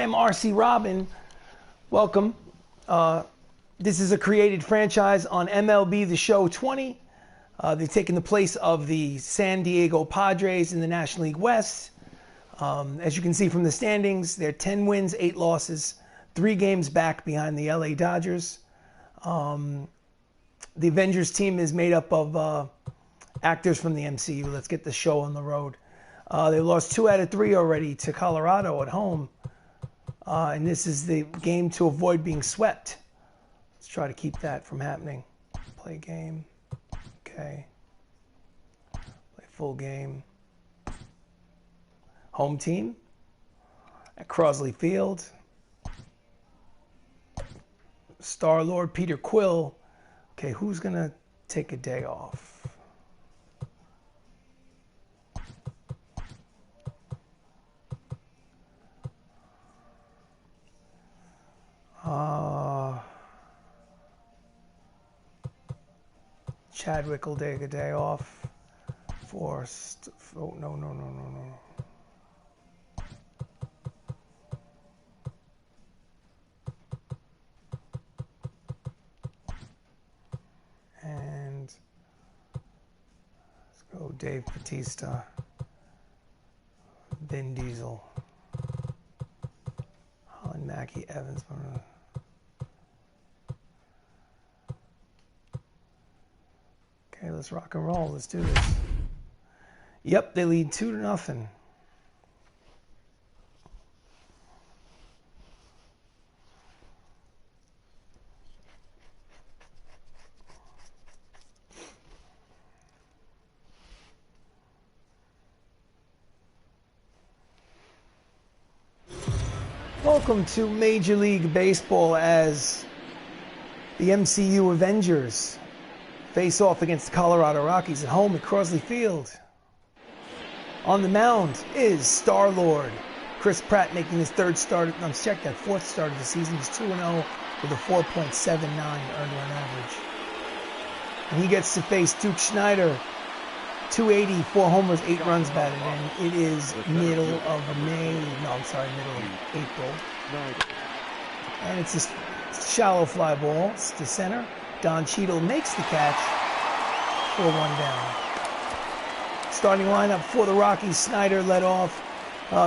am RC Robbin. Welcome. This is a created franchise on MLB The Show 20. They've taken the place of the San Diego Padres in the National League West. As you can see from the standings, they're 10 wins, 8 losses, 3 games back behind the LA Dodgers. The Avengers team is made up of actors from the MCU. Let's get the show on the road. They lost 2 out of 3 already to Colorado at home. And this is the game to avoid being swept. Let's try to keep that from happening. Play game. Okay. Play full game. Home team at Crosley Field. Star-Lord Peter Quill. Okay, who's going to take a day off? Chadwick will take a day off. No. And let's go Dave Bautista, Vin Diesel, Holland, Mackie, Evans. Okay, let's rock and roll. Let's do this. Yep, they lead 2-0. Welcome to Major League Baseball as the MCU Avengers face off against the Colorado Rockies at home at Crosley Field. On the mound is Star-Lord. Chris Pratt making his fourth start of the season. He's 2-0 with a 4.79 earned run average. And he gets to face Duke Schneider. 280, 4 homers, 8 runs batted in. It is middle of April. And it's a shallow fly ball. It's to center. Don Cheadle makes the catch for 1 down. Starting lineup for the Rockies: Snyder led off.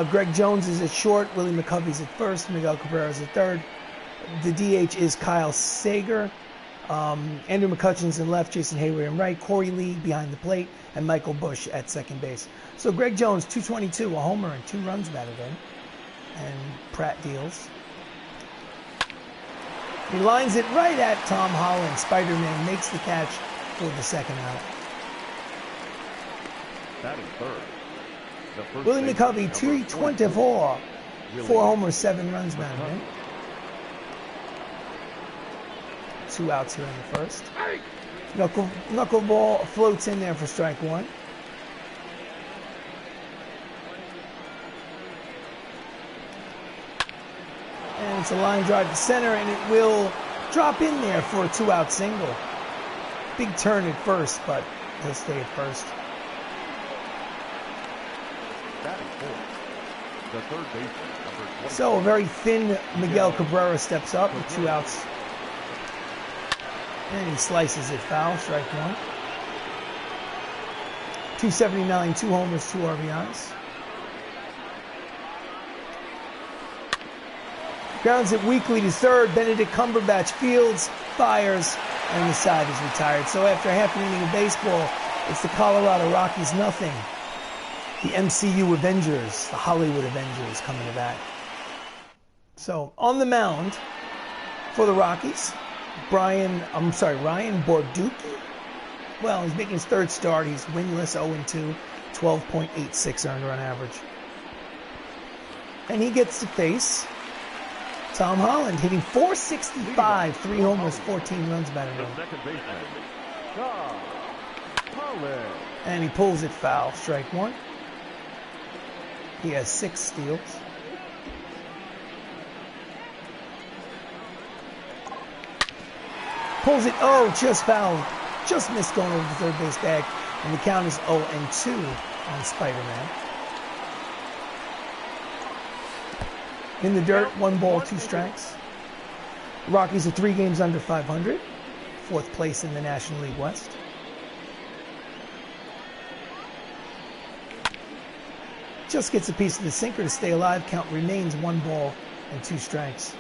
Greg Jones is at short. Willie McCovey's at first. Miguel Cabrera's at third. The DH is Kyle Sager. Andrew McCutcheon's in left. Jason Hayward in right. Corey Lee behind the plate. And Michael Busch at second base. So Greg Jones, 222, a homer and 2 runs batted in. And Pratt deals. He lines it right at Tom Holland. Spider-Man makes the catch for the second out. That is third. Willie McCovey, 224. 4 homers, 7 runs batted in. 2 outs here in the first. Knuckleball floats in there for strike 1. And it's a line drive to center, and it will drop in there for a 2-out single. Big turn at first, but he'll stay at first. The third baseman, number 20. So a very thin Miguel Cabrera steps up with 2 outs. And he slices it foul, strike 1. 279, 2 homers, 2 RBIs. Grounds it weakly to third. Benedict Cumberbatch fields, fires, and the side is retired. So after half an inning of baseball, it's the Colorado Rockies nothing. The MCU Avengers, the Hollywood Avengers, coming to bat. So on the mound for the Rockies, Ryan Borducki. Well, he's making his 3rd start. He's winless, 0-2, 12.86 earned run average. And he gets to face Tom Holland, hitting .465, 3 homers, 14 runs batted in. And he pulls it foul, strike 1. He has 6 steals. Pulls it, just fouled. Just missed going over the third base bag. And the count is 0-2 on Spider-Man. In the dirt, 1 ball, 2 strikes. The Rockies are 3 games under 500. 4th place in the National League West. Just gets a piece of the sinker to stay alive. Count remains 1 ball and 2 strikes.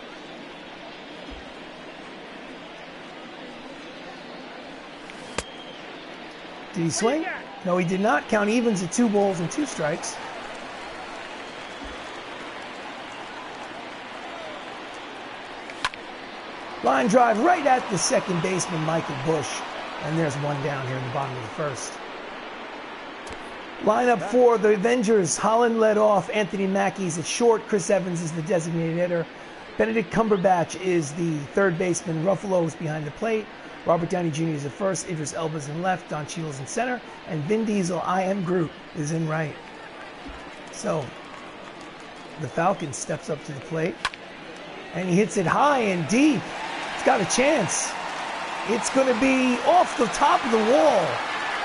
Did he swing? No, he did not. Count evens at 2 balls and 2 strikes. Line drive right at the second baseman, Michael Bush. And there's 1 down here in the bottom of the first. Lineup for the Avengers. Holland led off. Anthony Mackie's at short. Chris Evans is the designated hitter. Benedict Cumberbatch is the third baseman. Ruffalo is behind the plate. Robert Downey Jr. is at first. Idris Elba's in left. Don Cheadle's in center. And Vin Diesel, I am Groot, is in right. So, the Falcon steps up to the plate. And he hits it high and deep. It's got a chance. It's going to be off the top of the wall.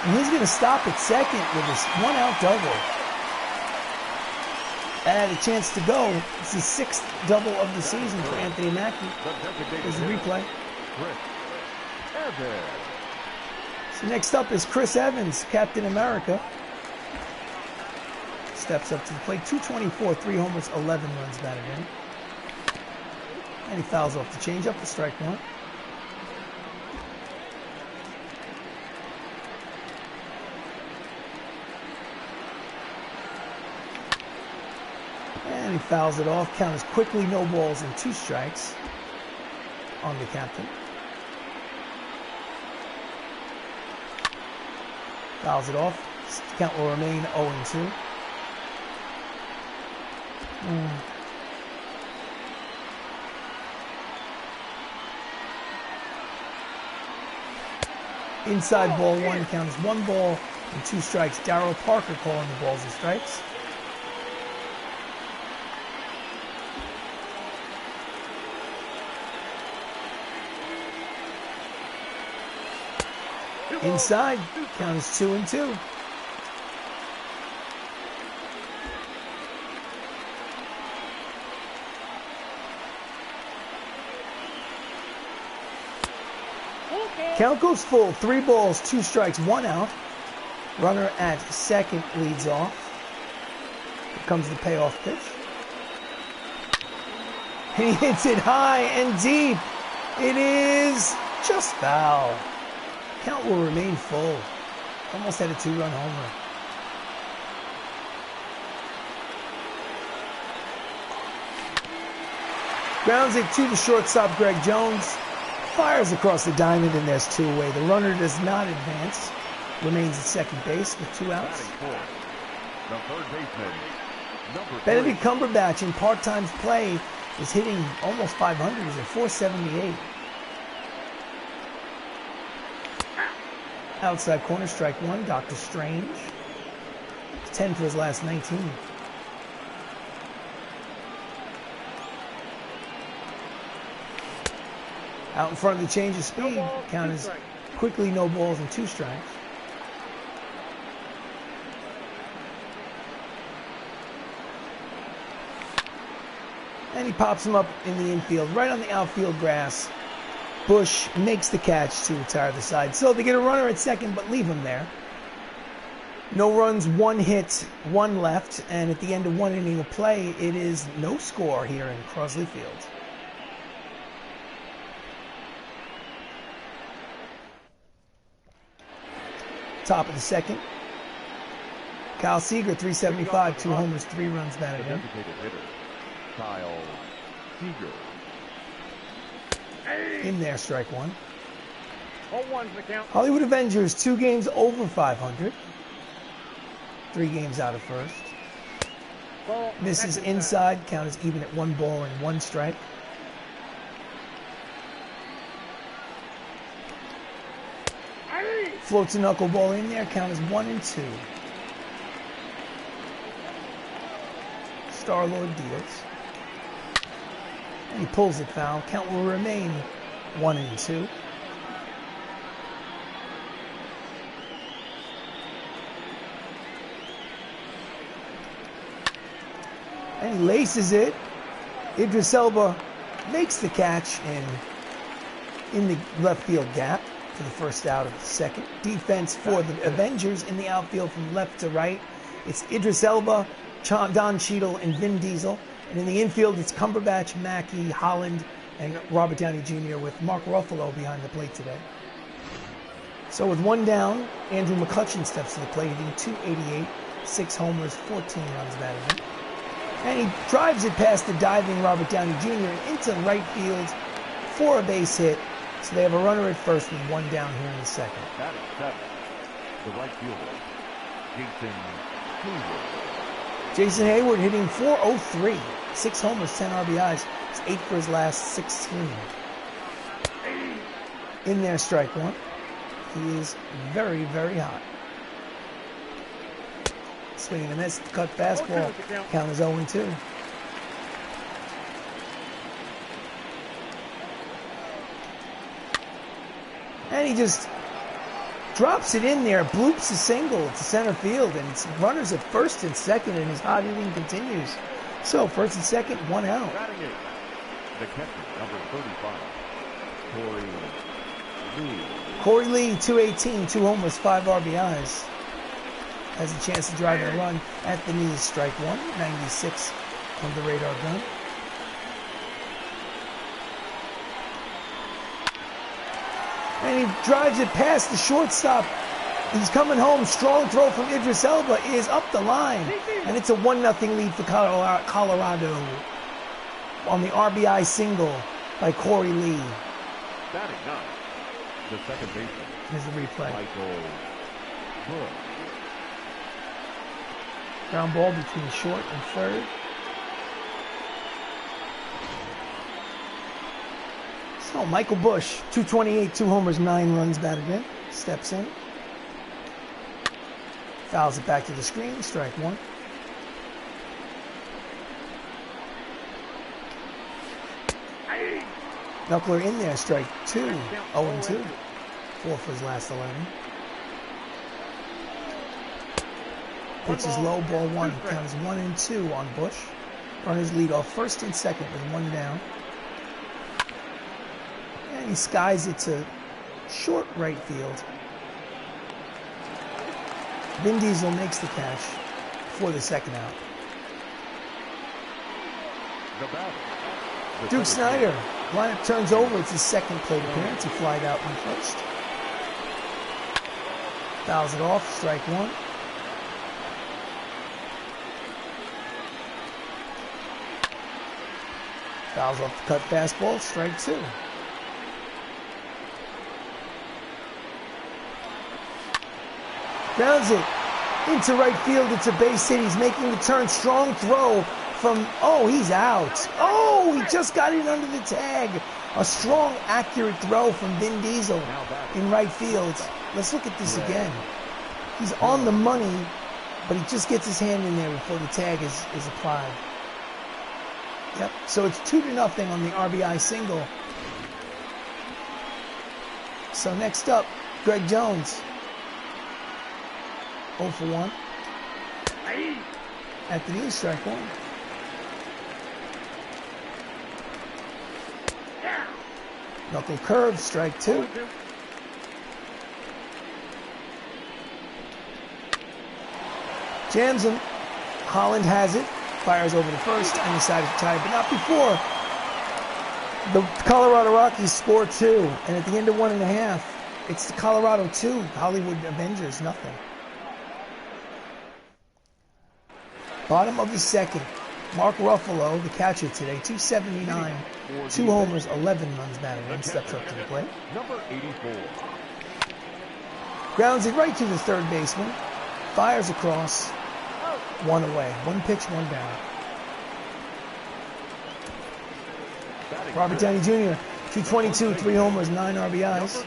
And he's going to stop at second with his 1-out double. That had a chance to go. It's his 6th double of the season for Anthony Mackie. There's the replay. So next up is Chris Evans, Captain America. Steps up to the plate. 224, 3 homers, 11 runs batted in. And he fouls off the changeup for strike 1. And he fouls it off. Count is quickly no balls and 2 strikes on the captain. Fouls it off. Count will remain 0-2. Inside ball 1. Count is 1 ball and 2 strikes. Darryl Parker calling the balls and strikes. Inside, count is 2-2. Count goes full, 3 balls, 2 strikes, 1 out. Runner at second leads off. Here comes the payoff pitch. He hits it high and deep. It is just foul. Count will remain full. Almost had a 2-run homer. Grounds it to the shortstop, Greg Jones. Fires across the diamond, and there's 2 away. The runner does not advance. Remains at second base with 2 outs. The third baseman, number Benedict Cumberbatch in part-time play is hitting almost 500. He's at 478. Outside corner, strike 1, Dr. Strange. 10 for his last 19. Out in front of the change of speed, count is quickly no balls and 2 strikes. And he pops him up in the infield, right on the outfield grass. Bush makes the catch to retire the side. So they get a runner at second, but leave him there. No runs, 1 hit, 1 left. And at the end of 1 inning of play, it is no score here in Crosley Field. Top of the second. Kyle Seager, 375, 2 homers, 3 runs batted in. Kyle Seager. In there, strike 1. Hollywood Avengers, 2 games over 500. 3 games out of first. Misses inside, count is even at 1 ball and 1 strike. Floats a knuckleball in there, count is 1-2. Star-Lord deals. And he pulls it foul. Count will remain 1-2. And he laces it. Idris Elba makes the catch in the left field gap for the first out of the second. Defense for the Avengers in the outfield from left to right. It's Idris Elba, Don Cheadle, and Vin Diesel. And in the infield, it's Cumberbatch, Mackie, Holland, and Robert Downey Jr. with Mark Ruffalo behind the plate today. So with one down, Andrew McCutchen steps to the plate, hitting .288, 6 homers, 14 runs batted in. And he drives it past the diving Robert Downey Jr. and into right field for a base hit. So they have a runner at first with one down here in the second. That is 7. The right fielder, Jason Hayward. Jason Hayward hitting .403, 6 homers, 10 RBIs. It's 8 for his last 16. In there, strike one. He is very, very hot. Swing and a miss, cut fastball. Count is 0-2. And he just drops it in there, bloops a single to center field, and it's runners at first and second, and his hot inning continues. So first and second, one out. The catcher, number 35, Corey Lee. Corey Lee, .218, 2 homers, 5 RBIs. Has a chance to drive in a run at the knees, strike one, 96 on the radar gun. And he drives it past the shortstop. He's coming home. Strong throw from Idris Elba is up the line. And it's a 1-0 lead for Colorado on the RBI single by Corey Lee. Batting 9, the second baseman. Here's the replay. Michael Bush. Ground ball between short and third. So Michael Bush, .228, 2 homers, 9 runs batted in. Steps in. Fouls it back to the screen, strike one. Knuckler in there, strike two, 0-2. 4 for his last 11. Pitch is low, ball one. Count is 1-2 on Bush. Runners lead off first and second with one down. And he skies it to short right field. Vin Diesel makes the catch for the second out. Duke Snyder, lineup turns over. It's his second plate appearance. He flied out on first. Fouls it off, strike one. Fouls off the cut fastball, strike two. Grounds it into right field. It's a base hit. He's making the turn. Strong throw from, oh, he's out. Oh, he just got it under the tag. A strong, accurate throw from Vin Diesel in right field. Let's look at this again. He's on the money, but he just gets his hand in there before the tag is applied. Yep, so it's 2-0 on the RBI single. So next up, Greg Jones. 0 for 1. At the knee, strike one. Knuckle curve, strike two. Jams him. Holland has it. Fires over to first and decided to tie it, but not before. The Colorado Rockies score 2, and at the end of 1.5, it's the Colorado 2, Hollywood Avengers nothing. Bottom of the second, Mark Ruffalo, the catcher today, .279, 2 homers, 11 runs batted in, steps up to the plate. Number 84. Grounds it right to the third baseman, fires across, 1 away. 1 pitch, 1 down. Robert Downey Jr., .222, 3 homers, 9 RBIs.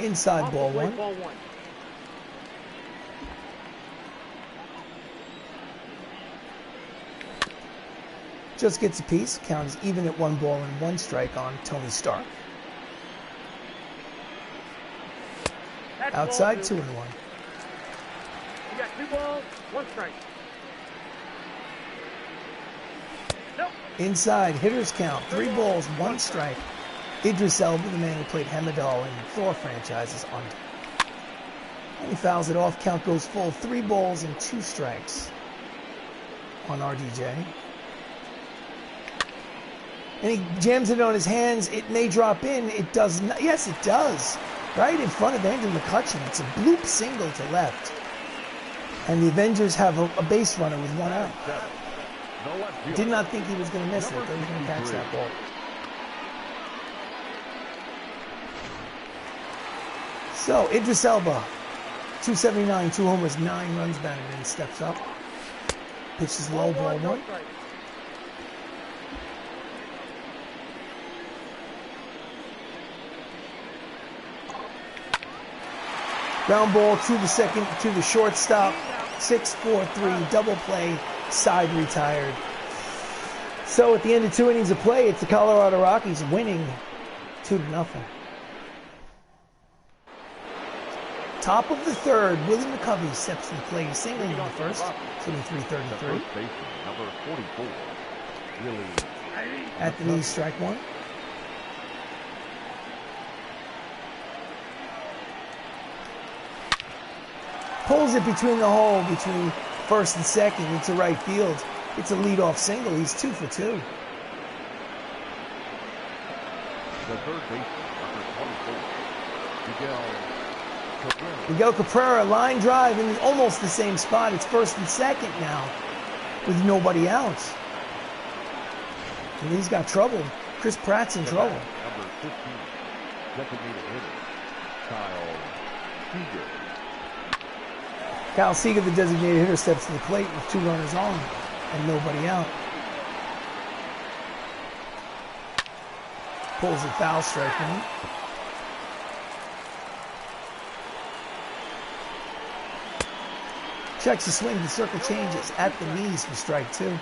Inside ball one. Just gets a piece. Count is even at 1 ball and 1 strike on Tony Stark. Outside, 2-1. You got 2 balls, 1 strike. Inside, hitters count, 3 balls, 1 strike. Idris Elba, the man who played Hemidall in Thor franchises, on. And he fouls it off. Count goes full, 3 balls and 2 strikes on RDJ. And he jams it on his hands. It may drop in. It does not. Yes, it does. Right in front of Andrew McCutcheon. It's a bloop single to left. And the Avengers have a base runner with 1 out. Did not think he was going to miss it. Thought he was going to catch that ball. So, Idris Elba, 279, 2 homers, 9 runs batted in, steps up. Pitches low, ball 1. Ground ball to the second, to the shortstop. 6-4-3, double play, side retired. So at the end of 2 innings of play, it's the Colorado Rockies winning 2-0. Top of the 3rd, Willie McCovey steps to the plate, singling in the first, hitting .333. Number 44, Willie. At the knees, strike 1. Pulls it between the hole, between first and second, into right field. It's a leadoff single. He's 2 for 2. The third baseman, number 24, Miguel Cabrera, line drive in almost the same spot. It's first and second now, with nobody out. And he's got trouble. Chris Pratt's in trouble. Number 15, designated hitter, Kyle Seager. Kyle Seager, the designated hitter, steps to the plate with 2 runners on and nobody out. Pulls a foul, strike 1. Checks the swing, the circle changes at the knees for strike 2.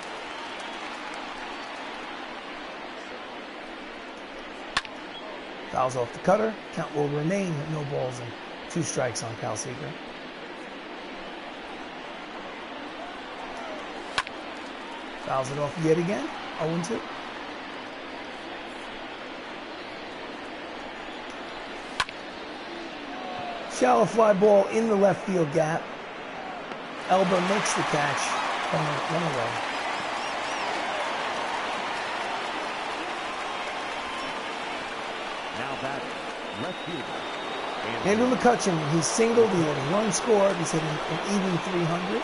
Fouls off the cutter. Count will remain, no balls and 2 strikes on Kyle Seager. Fouls it off yet again, 0-2. Shallow fly ball in the left field gap. Elba makes the catch, run away. Now batting, left fielder. Andrew McCutcheon, he's singled, he had a run scored, he's hitting an even 300.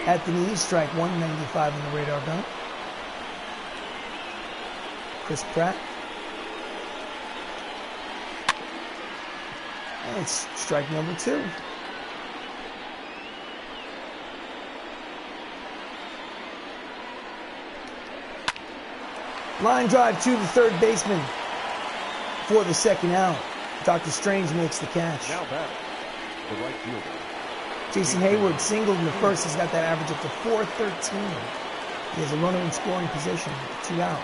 At the knees, strike 195 on the radar gun. Chris Pratt. And it's strike number 2. Line drive to the third baseman for the second out. Dr. Strange makes the catch. Now batting, the right fielder. Jason Hayward singled in the first. He's got that average up to .413. He has a runner in scoring position, 2 out.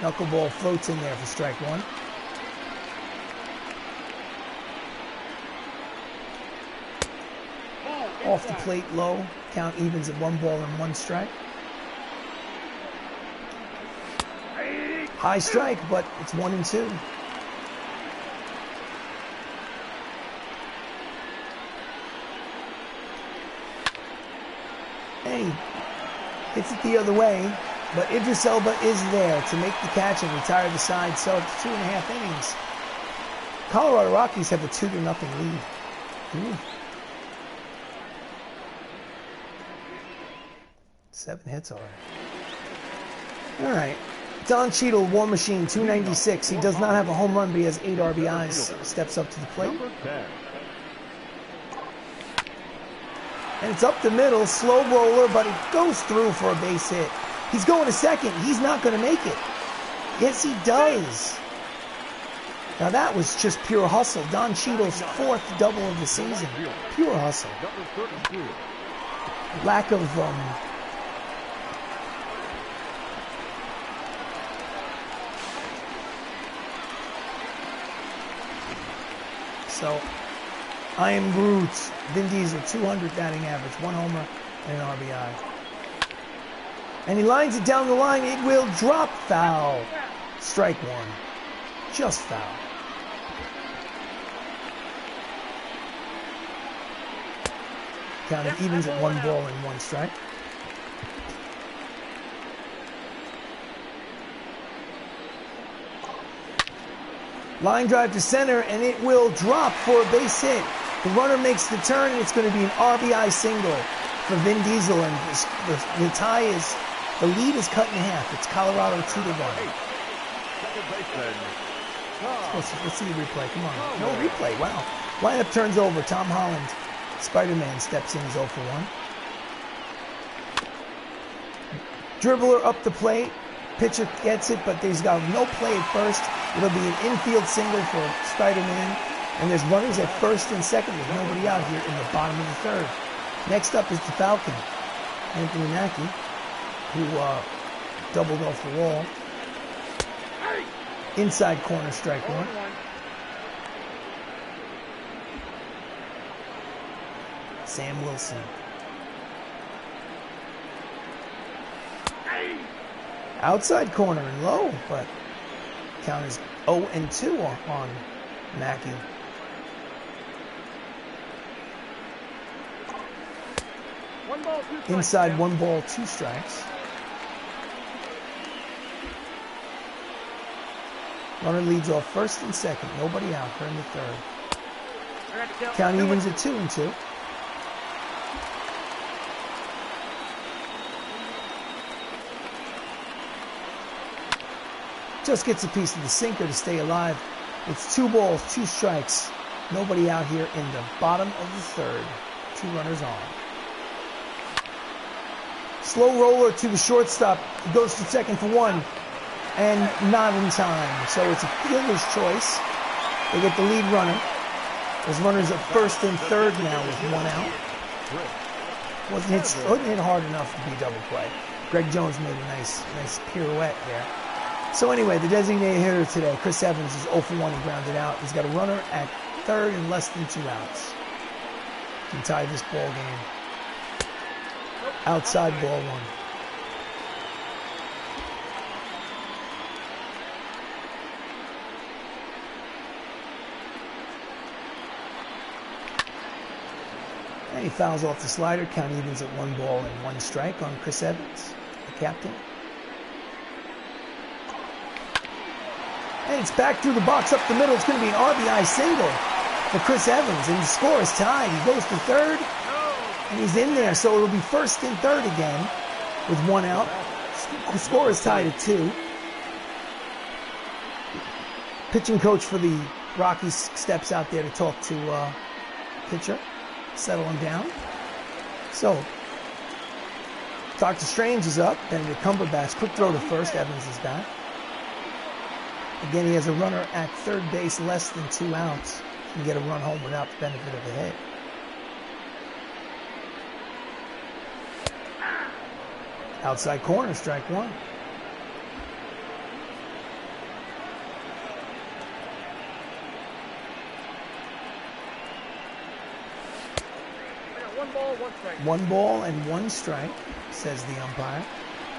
Knuckleball floats in there for strike 1. Off the plate low. Count evens at 1 ball and 1 strike. High strike, but it's 1-2. And he hits it the other way, but Idris Elba is there to make the catch and retire the side. So it's 2.5 innings. Colorado Rockies have a 2-0 lead. Ooh. 7 hits already. All right. Don Cheadle, War Machine, 296. He does not have a home run, but he has 8 RBIs. Steps up to the plate. And it's up the middle, slow roller, but it goes through for a base hit. He's going to second. He's not going to make it. Yes, he does. Now that was just pure hustle. Don Cheadle's 4th double of the season. Pure hustle. Lack of so I am Groot. Vin Diesel, 200 batting average, 1 homer and an RBI. And he lines it down the line. It will drop. Foul. Strike one. Just foul. Count it evens at 1 ball and 1 strike. Line drive to center, and it will drop for a base hit. The runner makes the turn, and it's going to be an RBI single for Vin Diesel. And the tie is, the lead is cut in half. It's Colorado 2-1. Let's see the replay. Come on. No replay. Wow. Lineup turns over. Tom Holland, Spider-Man, steps in. He's 0 for 1. Dribbler up the plate. Pitcher gets it, but he's got no play at first. It'll be an infield single for Spider-Man. And there's runners at first and second. There's nobody out here in the bottom of the third. Next up is the Falcon, Anthony Mackie, who doubled off the wall. Inside corner, strike one. Sam Wilson. Outside corner and low, but count is 0-2 on Mackie. Inside 1 ball, 2 strikes. Runner leads off first and second. Nobody out here in the third. Count evens at 2-2. Just gets a piece of the sinker to stay alive. It's 2 balls, 2 strikes. Nobody out here in the bottom of the third. 2 runners on. Slow roller to the shortstop. He goes to second for 1. And not in time. So it's a fielder's choice. They get the lead runner. There's runners at first and third now with 1 out. Wasn't hit hard enough to be double play. Greg Jones made a nice pirouette there. So anyway, the designated hitter today, Chris Evans, is 0 for 1. He grounded out. He's got a runner at third and less than 2 outs. Can tie this ball game. Outside ball 1. And he fouls off the slider. Count evens at 1 ball and 1 strike on Chris Evans, the captain. And it's back through the box up the middle. It's going to be an RBI single for Chris Evans. And the score is tied. He goes to third. And he's in there. So it'll be first and third again with 1 out. The score is tied at 2. Pitching coach for the Rockies steps out there to talk to pitcher. Settle him down. So, Dr. Strange is up. Benedict Cumberbatch. Quick throw to first. Evans is back. Again, he has a runner at third base, less than 2 outs. He can get a run home without the benefit of a hit. Outside corner, strike 1. One ball and 1 strike, says the umpire.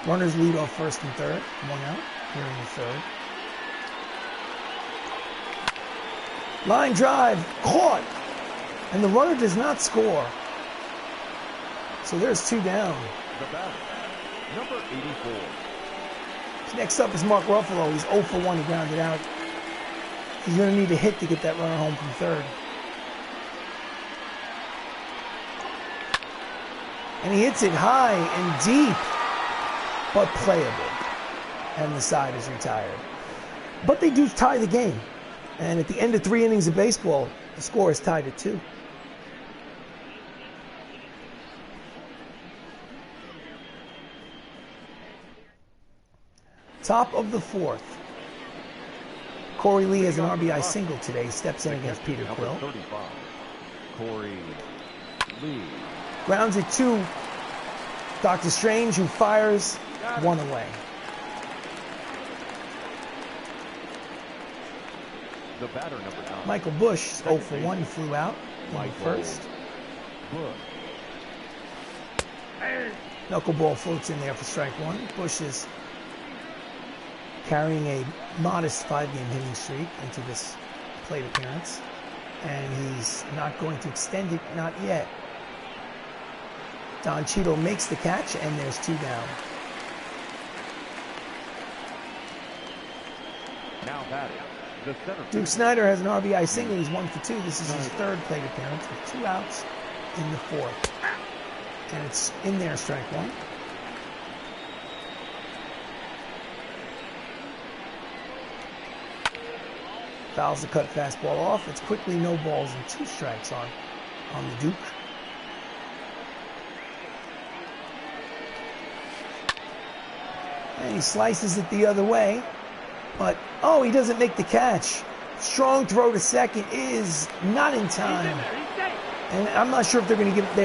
Runners lead off first and third. 1 out here in the third. Line drive, caught. And the runner does not score. So there's 2 down. The batter, number 84. Next up is Mark Ruffalo. He's 0 for 1. He grounded out. He's going to need a hit to get that runner home from third. And he hits it high and deep, but playable. And the side is retired. But they do tie the game. And at the end of 3 innings of baseball, the score is tied at 2. Top of the 4th. Corey Lee has an RBI single today. He steps in against Peter Quill. 35. Corey Lee. Grounds it to Dr. Strange, who fires 1 away. The batter, number 9. Michael Bush, 0 for 1. He flew out in the first. Knuckleball floats in there for strike one. Bush is carrying a modest 5-game hitting streak into this plate appearance. And he's not going to extend it, not yet. Don Cheadle makes the catch, and there's 2 down. Now batting, the center. Duke Snyder has an RBI single. He's 1 for 2. This is his 3rd plate appearance with 2 outs in the 4th. And it's in there, strike one. Fouls the cut fastball off. It's quickly no balls and 2 strikes on the Duke. And he slices it the other way. But, oh, he doesn't make the catch. Strong throw to second is not in time. And I'm not sure if they're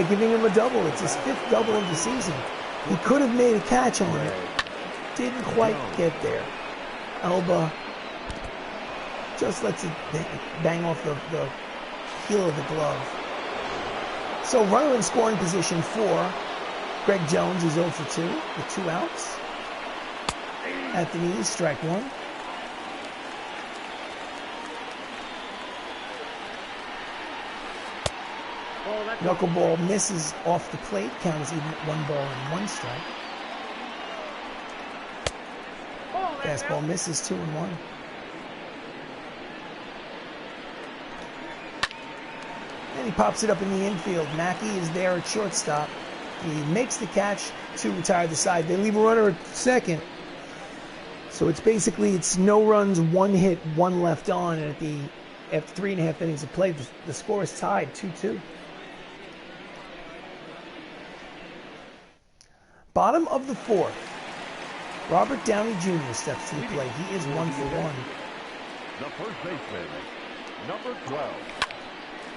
giving him a double. It's his 5th double of the season. He could have made a catch on it. Didn't quite get there. Elba just lets it bang off the heel of the glove. So runner in scoring position for Greg Jones is 0 for 2 with 2 outs. At the knees, strike one. Knuckleball misses off the plate. Count is even at 1 ball and 1 strike. Fastball misses 2-1. And he pops it up in the infield. Mackey is there at shortstop. He makes the catch to retire the side. They leave a runner at second. So it's no runs, 1 hit, 1 left on. And after 3.5 innings of play, the score is tied 2-2. Bottom of the 4th. Robert Downey Jr. steps to the plate. He is 1 for 1. The first baseman, number 12.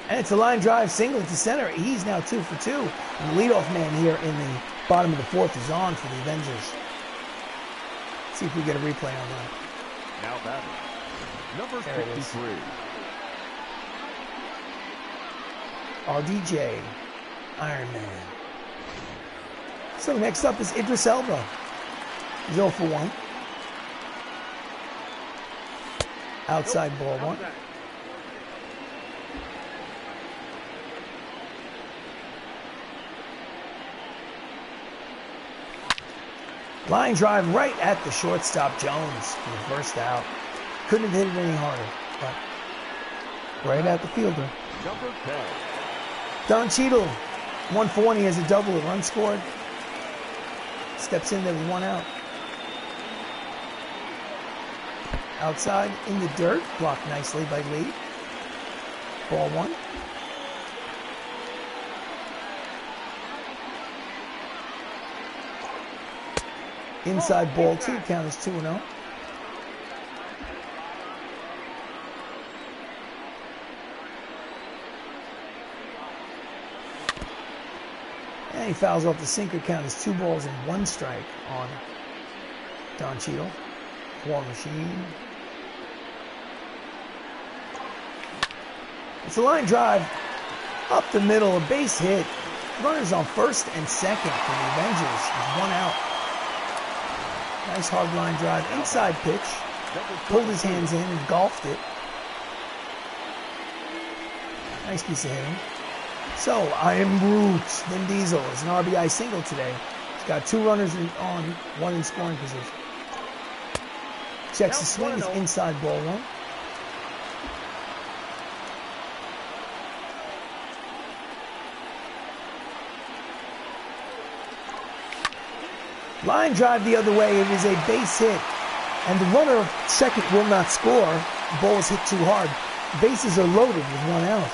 And it's a line drive single to center. He's now 2 for 2. And the leadoff man here in the bottom of the 4th is on for the Avengers. Let's see if we get a replay on that. Now batting, number 53. RDJ, Iron Man. So next up is Idris Elba. He's 0 for 1. Outside ball 1. Line drive right at the shortstop, Jones, for the first out. Couldn't have hit it any harder, but right at the fielder. Number 10. Don Cheadle, 1 for 1. He has a double, a run scored. Steps in there with 1 out. Outside in the dirt, blocked nicely by Lee. Ball 1. Inside ball 2, count is 2-0. And he fouls off the sinker, count is 2 balls and 1 strike on Don Cheadle. War Machine. It's a line drive up the middle, a base hit. Runners on first and second for the Avengers with 1 out. Nice hard line drive, inside pitch. Pulled his hands in and golfed it. Nice piece of hitting. So, I am Groot. Vin Diesel is an RBI single today. He's got 2 runners on, 1 in scoring position. Checks the swing, is inside ball 1. Line drive the other way. It is a base hit. And the runner of second will not score. The ball is hit too hard. Bases are loaded with 1 out.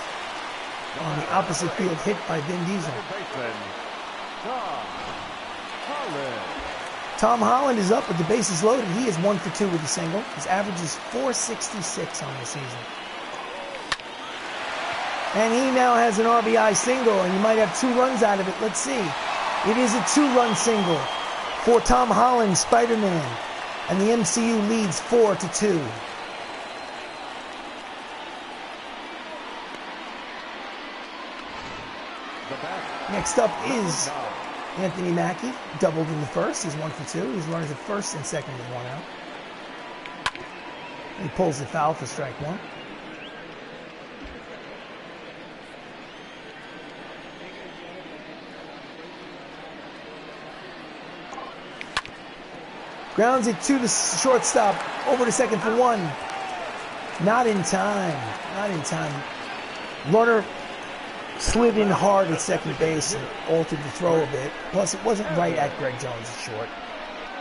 On the opposite field, hit by Vin Diesel. Tom Holland is up with the bases loaded. He is 1 for 2 with a single. His average is .466 on the season. And he now has an RBI single, and you might have 2 runs out of it. Let's see. It is a 2-run single for Tom Holland, Spider-Man. And the MCU leads 4-2. Next up is Anthony Mackie doubled in the first. He's 1 for 2. He's runners at first and second with 1 out. He pulls the foul for strike 1. Grounds it to the shortstop, over to second for 1. Not in time. Not in time. Runner slid in hard at second base and altered the throw a bit. Plus, it wasn't right at Greg Jones at short.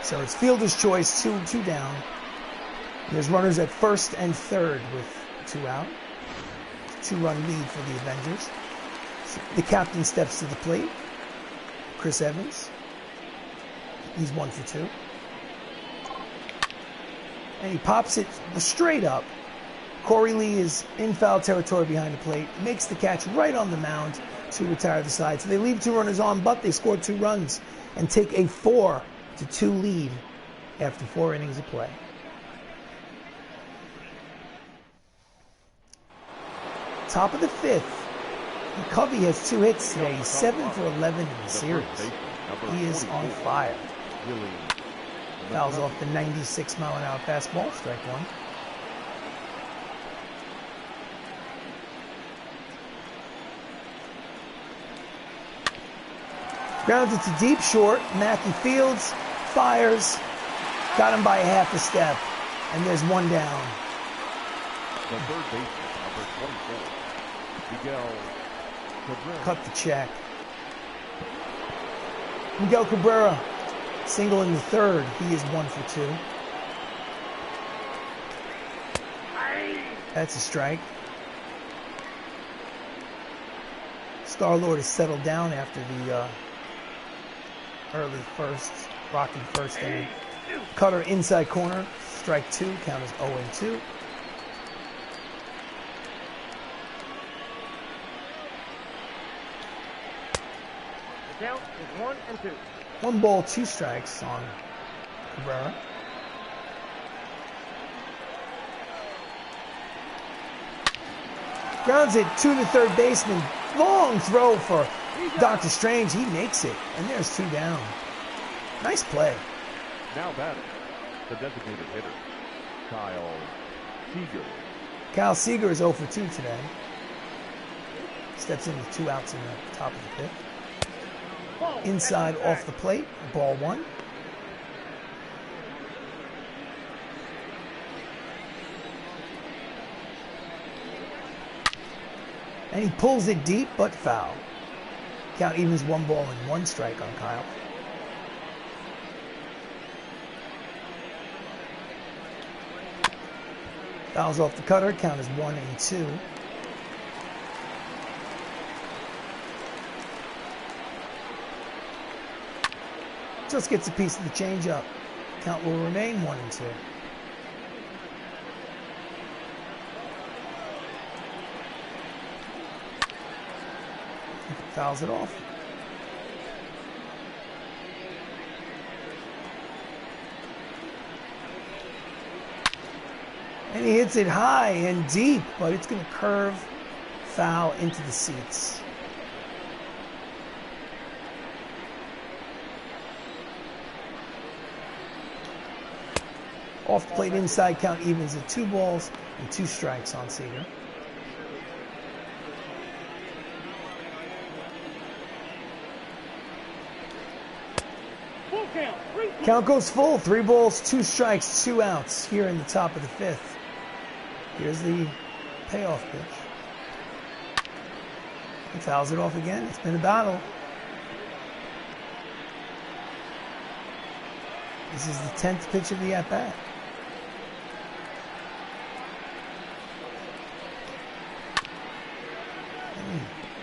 So it's fielder's choice, two down. And there's runners at first and third with 2 out. 2-run lead for the Avengers. So the captain steps to the plate. Chris Evans. He's 1 for 2. And he pops it straight up. Corey Lee is in foul territory behind the plate, makes the catch right on the mound to retire the side. So they leave 2 runners on, but they score 2 runs and take a 4-2 lead after 4 innings of play. Top of the 5th. Covey has 2 hits today. He's 7 for 11 in the series. He is on fire. Fouls off the 96-mile-an-hour fastball, strike 1. Grounds it to deep short. Mackey fields, fires, got him by a half a step, and there's 1 down. The third baseman, number 24, Miguel Cabrera. Cut the check. Miguel Cabrera, single in the third. He is 1 for 2. That's a strike. Star-Lord is settled down after the early first, rocky first inning. Cutter inside corner, strike 2, count is 0-2. The count is 1-2. 1 ball, 2 strikes on Cabrera. Grounds it to the third baseman. Long throw for Dr. Strange. He makes it, and there's 2 down. Nice play. Now batting, the designated hitter, Kyle Seager. Kyle Seager is 0 for 2 today. Steps in with 2 outs in the top of the 5th. Inside off the plate, ball 1. And he pulls it deep, but foul. Count evens 1 ball and 1 strike on Kyle. Fouls off the cutter, count is 1-2. Just gets a piece of the changeup. Count will remain 1-2. Fouls it off. And he hits it high and deep, but it's going to curve foul into the seats. Off the plate inside, count evens at 2 balls and 2 strikes on Seager. Count goes full. 3 balls, 2 strikes, 2 outs here in the top of the 5th. Here's the payoff pitch. He fouls it off again. It's been a battle. This is the 10th pitch of the at-bat.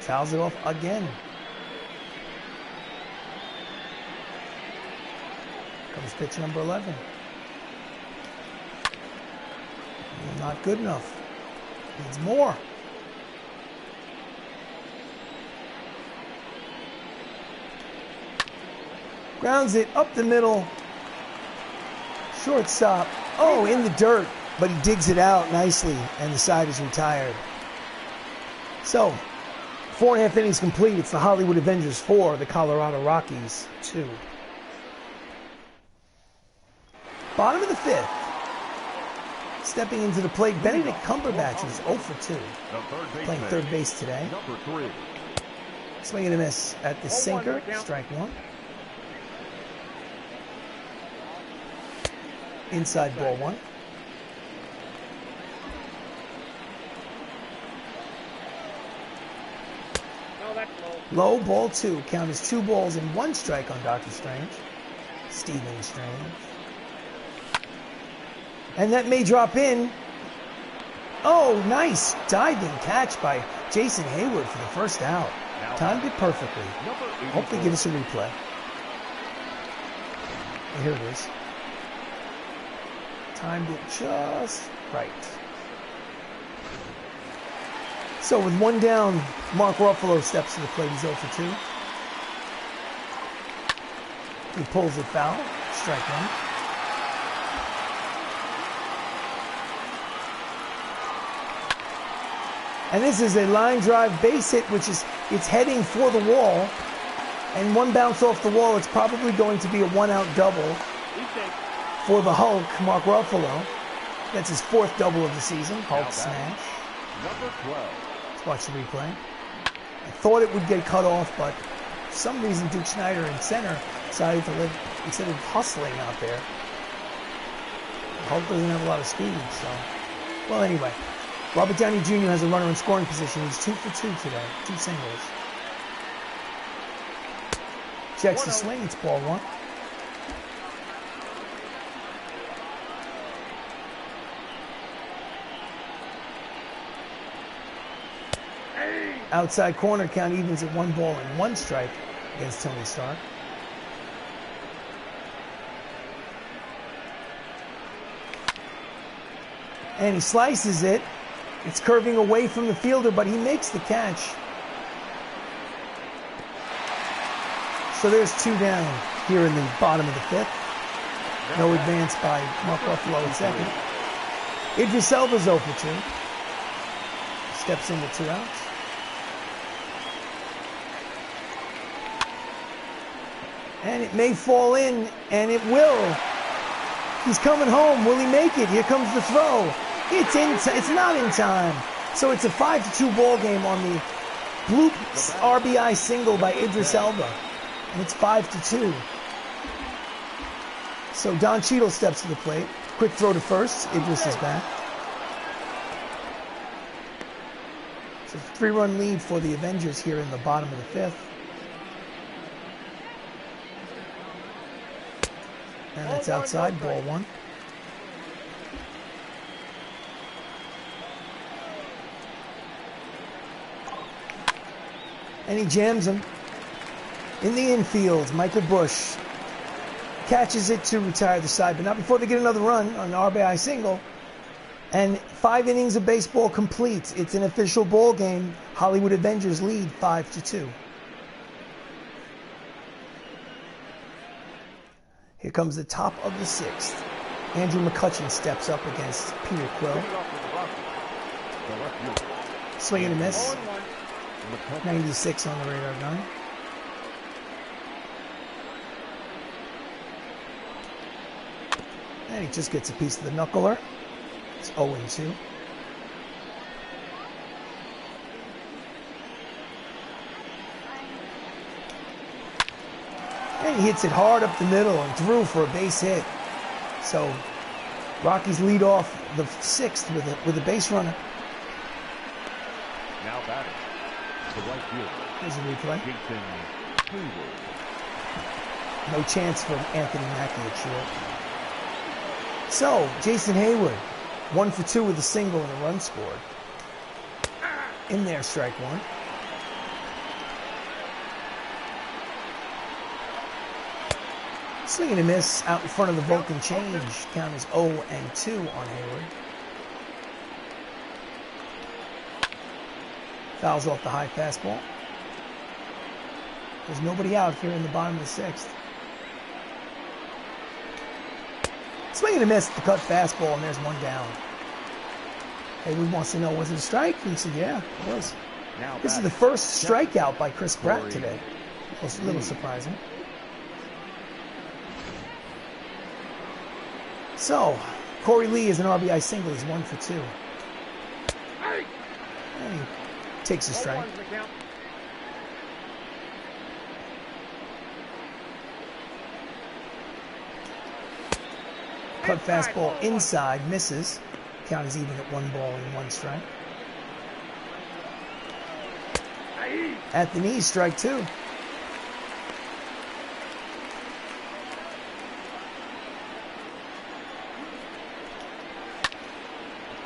Fouls it off again. Comes pitch number 11. Not good enough. Needs more. Grounds it up the middle. Shortstop. Oh, in the dirt. But he digs it out nicely, and the side is retired. So, 4.5 innings complete. It's the Hollywood Avengers 4, the Colorado Rockies 2. Bottom of the 5th. Stepping into the plate, Benedict Cumberbatch is 0 for 2. Playing third base today. Number 3. Swing and a miss at the sinker. Strike one. Inside ball one. No, that's low. Low, ball two. Count as 2 balls and 1 strike on Dr. Strange. Stephen Strange. And that may drop in. Oh, nice diving catch by Jason Hayward for the first out. Timed it perfectly. Hope they give us a replay. And here it is. Timed it just right. So with 1 down, Mark Ruffalo steps to the plate. He's 0 for 2. He pulls it foul. Strike one. And this is a line drive base hit, which is, it's heading for the wall. And 1 bounce off the wall, it's probably going to be a 1-out double for the Hulk, Mark Ruffalo. That's his 4th double of the season. Hulk smash. Number 12. Let's watch the replay. I thought it would get cut off, but for some reason Duke Schneider in center decided to live instead of hustling out there. Hulk doesn't have a lot of speed, so. Well, anyway. Robert Downey Jr. has a runner in scoring position. He's 2 for 2 today. 2 singles. Checks the swing. It's ball one. Outside corner count evens at 1 ball and 1 strike against Tony Stark. And he slices it. It's curving away from the fielder, but he makes the catch. So there's 2 down here in the bottom of the 5th. No advance by Mark Ruffalo in second. Idris Elba's 0 for 2. Steps into 2 outs. And it may fall in, and it will. He's coming home. Will he make it? Here comes the throw. It's not in time. So it's a 5-2 ball game on the blue RBI single by Idris Elba. And it's 5-2. So Don Cheadle steps to the plate. Quick throw to first. Idris is back. It's a 3-run lead for the Avengers here in the bottom of the 5th. And it's outside, ball one. And he jams him. In the infield, Michael Bush catches it to retire the side, but not before they get another run on an RBI single. And 5 innings of baseball complete. It's an official ball game. Hollywood Avengers lead 5-2. Here comes the top of the 6th. Andrew McCutchen steps up against Peter Quill. Swing and a miss. 96 on the radar gun. And he just gets a piece of the knuckler. It's 0-2. And he hits it hard up the middle and through for a base hit. So Rockies lead off the 6th with a base runner. Now batting. The right fielder. Here's a replay. Jason Hayward. No chance for Anthony Mackie at short. So Jason Hayward, 1 for 2 with a single and a run scored. In there, strike one. Swing and a miss out in front of the Vulcan change. Count is 0-2 on Hayward. Fouls off the high fastball. There's nobody out here in the bottom of the 6th. Swing and a miss, the cut fastball, and there's 1 down. Hayward wants to know, was it a strike? And he said, yeah, it was. Now This is the first strikeout by Chris Pratt today. A little surprising. So, Corey Lee is an RBI single. He's 1 for 2. And he takes a strike. Cut fastball inside, misses. Count is even at 1 ball and 1 strike. At the knees, strike 2.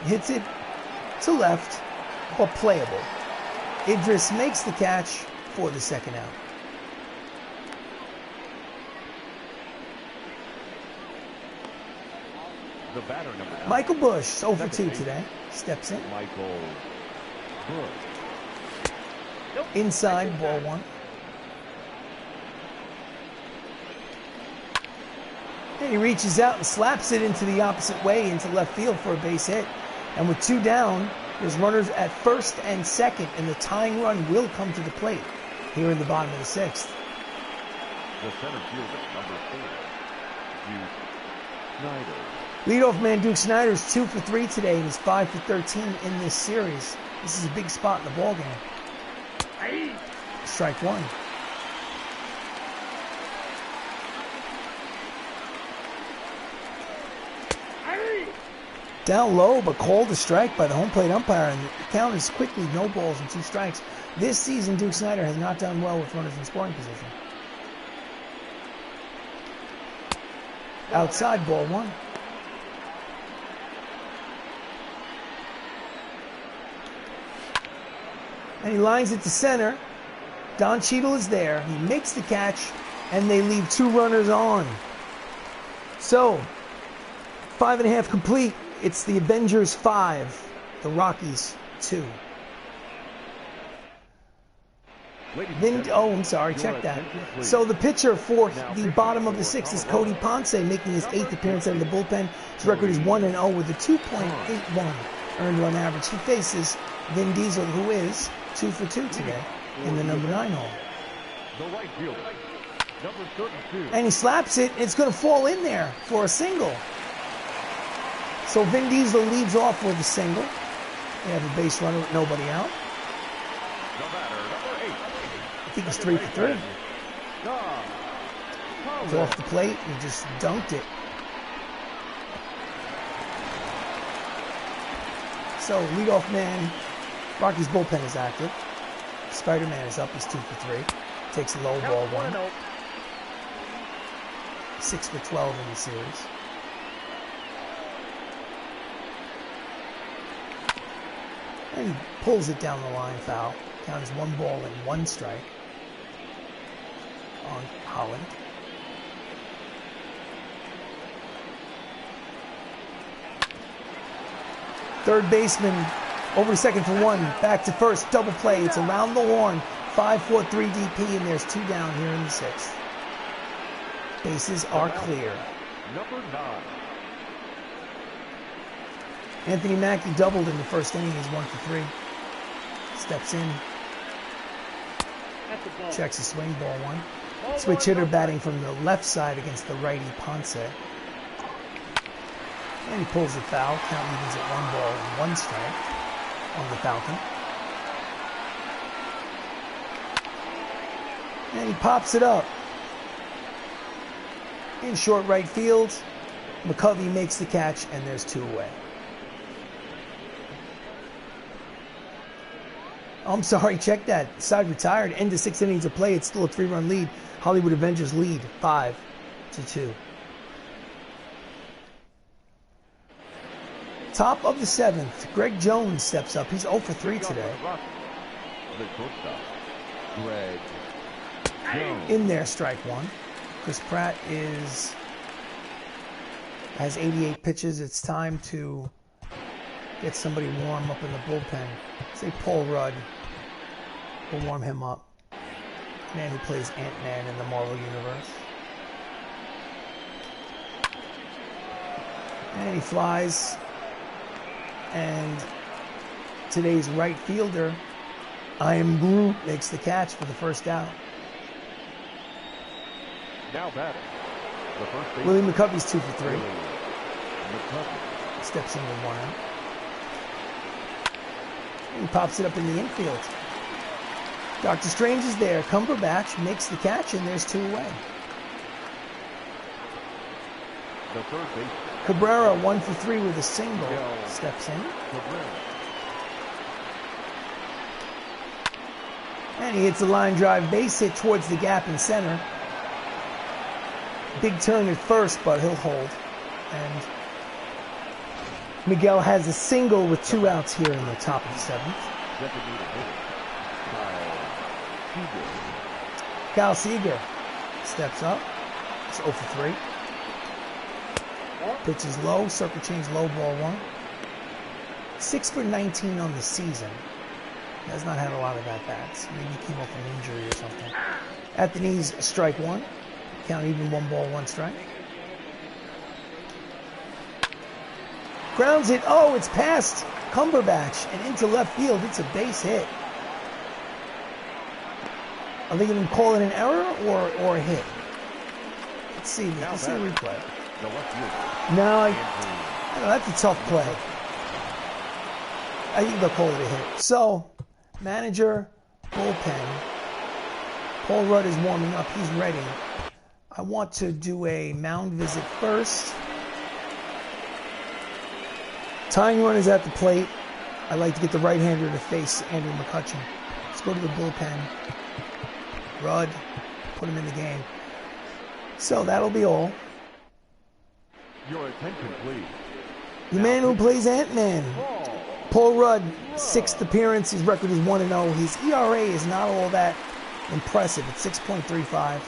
Hits it to left, but playable. Idris makes the catch for the second out. The batter number 9. Michael Bush, 0 for 2 today. Steps in. Michael Bush. Inside, ball 1. And he reaches out and slaps it into the opposite way into left field for a base hit. And with 2 down, there's runners at first and second, and the tying run will come to the plate here in the bottom of the 6th. The center fielder, number 4. Duke Snyder. Leadoff man Duke Snyder is 2 for 3 today and is 5 for 13 in this series. This is a big spot in the ballgame. Strike 1. Down low, but called a strike by the home plate umpire, and the count is quickly no balls and 2 strikes. This season, Duke Snyder has not done well with runners in scoring position. Outside, ball 1. And he lines it to center. Don Cheadle is there. He makes the catch, and they leave 2 runners on. So, 5.5 complete. It's the Avengers 5, the Rockies 2. I'm sorry, check that. So the pitcher for the bottom of the 6th is Cody Ponce, making his 8th appearance out of the bullpen. His record is 1-0 with a 2.81 earned run average. He faces Vin Diesel, who is 2 for 2 today in the number 9 hole. The right fielder, number 32. And he slaps it, and it's going to fall in there for a single. So Vin Diesel leads off with a single. They have a base runner with nobody out. The batter, number 8. I think he's 3 for 3. He's off the plate and just dunked it. So leadoff man, Rocky's bullpen is active. Spider-Man is up, he's 2 for 3. Takes a low ball 1. 6 for 12 in the series. And he pulls it down the line, foul. Count is 1 ball and 1 strike on Holland. Third baseman over to second for 1. Back to first, double play. It's around the horn. 5-4-3 DP, and there's 2 down here in the 6th. Bases are clear. Number 9. Anthony Mackie doubled in the first inning. He's 1 for 3. Steps in. Checks a swing, ball 1. Switch hitter batting from the left side against the righty Ponce. And he pulls the foul. Count evens at 1 ball and 1 strike on the Falcon. And he pops it up. In short right field, McCovey makes the catch, and there's 2 away. I'm sorry, check that. Side retired. End of 6 innings of play. It's still a 3-run lead. Hollywood Avengers lead 5-2. Top of the 7th, Greg Jones steps up. He's 0 for 3 today. The shortstop, Greg Jones. In there, strike 1. Chris Pratt has 88 pitches. It's time to get somebody warm up in the bullpen. Say Paul Rudd will warm him up. Man who plays Ant-Man in the Marvel Universe. And he flies. And today's right fielder I am Groot makes the catch for the first out. Now batting. The first base. Willie McCovey's 2 for 3. McCovey. Steps into 1 out. He pops it up in the infield. Dr. Strange is there. Cumberbatch makes the catch, and there's 2 away. The third base. Cabrera 1 for 3 with a single. Steps in. Cabrera. And he hits a line drive base hit towards the gap in center. Big turn at first, but he'll hold. And Miguel has a single with 2 outs here in the top of the 7th. Kyle Seager steps up. It's 0 for 3. Pitch is low, circle change low, ball 1. 6 for 19 on the season. Has not had a lot of at-bats. Maybe he came off an injury or something. At the knees, strike 1. Count even, 1 ball, 1 strike. Grounds it. Oh, it's past Cumberbatch and into left field. It's a base hit. Are they going to call it an error or a hit? Let's see. Let's see the replay. No, that's a tough play. I think they'll call it a hit. So, manager, bullpen. Paul Rudd is warming up. He's ready. I want to do a mound visit first. Tying run is at the plate. I like to get the right-hander to face Andrew McCutchen. Let's go to the bullpen. Rudd, put him in the game. So that'll be all. Your attention, please. The man who plays Ant-Man. Paul Rudd, 6th appearance. His record is 1-0. His ERA is not all that impressive. It's 6.35.